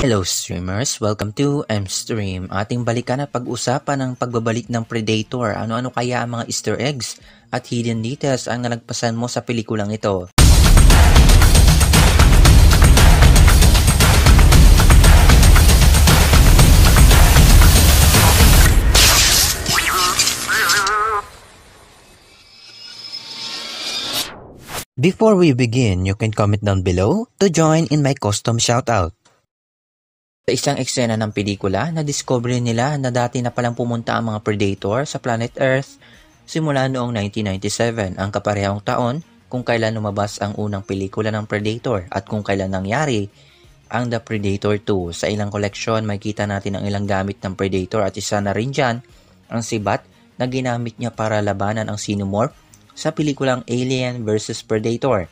Hello streamers! Welcome to M-Stream. Ating balikan at pag-usapan ng pagbabalik ng Predator. Ano-ano kaya ang mga Easter eggs at hidden details ang nalagpasan mo sa pelikulang ito? Before we begin, you can comment down below to join in my custom shoutout. Sa isang eksena ng pelikula, na-discover nila na dati na palang pumunta ang mga Predator sa planet Earth simula noong 1997, ang kaparehong taon kung kailan lumabas ang unang pelikula ng Predator at kung kailan nangyari ang The Predator 2. Sa ilang koleksyon, makikita natin ang ilang gamit ng Predator at isa na rin dyan ang sibat na ginamit niya para labanan ang Xenomorph sa pelikulang Alien vs Predator.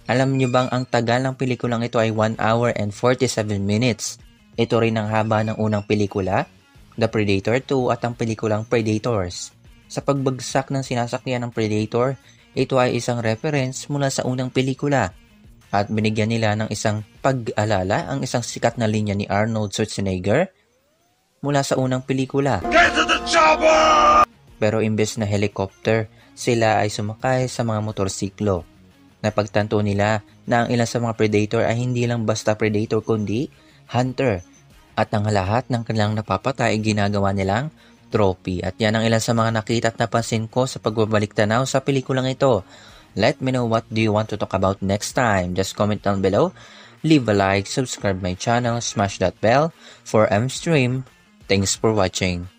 Alam niyo bang ang tagal ng pelikulang ito ay 1 hour and 47 minutes? Ito rin ang haba ng unang pelikula, The Predator 2 at ang pelikulang Predators. Sa pagbagsak ng sinasakyan ng Predator, ito ay isang reference mula sa unang pelikula at binigyan nila ng isang pag-alala ang isang sikat na linya ni Arnold Schwarzenegger mula sa unang pelikula. Get to the chopper! Pero imbes na helicopter, sila ay sumakay sa mga motorsiklo. Napagtanto nila na ang ilan sa mga Predator ay hindi lang basta Predator kundi Hunter, at ang lahat ng kanilang napapatay ay ginagawa nilang trophy. At yan ang ilan sa mga nakita at napansin ko sa pagbabalik tanaw sa pelikulang ito. Let me know what do you want to talk about next time. Just comment down below, leave a like, subscribe my channel, smash that bell for M-Stream. Thanks for watching.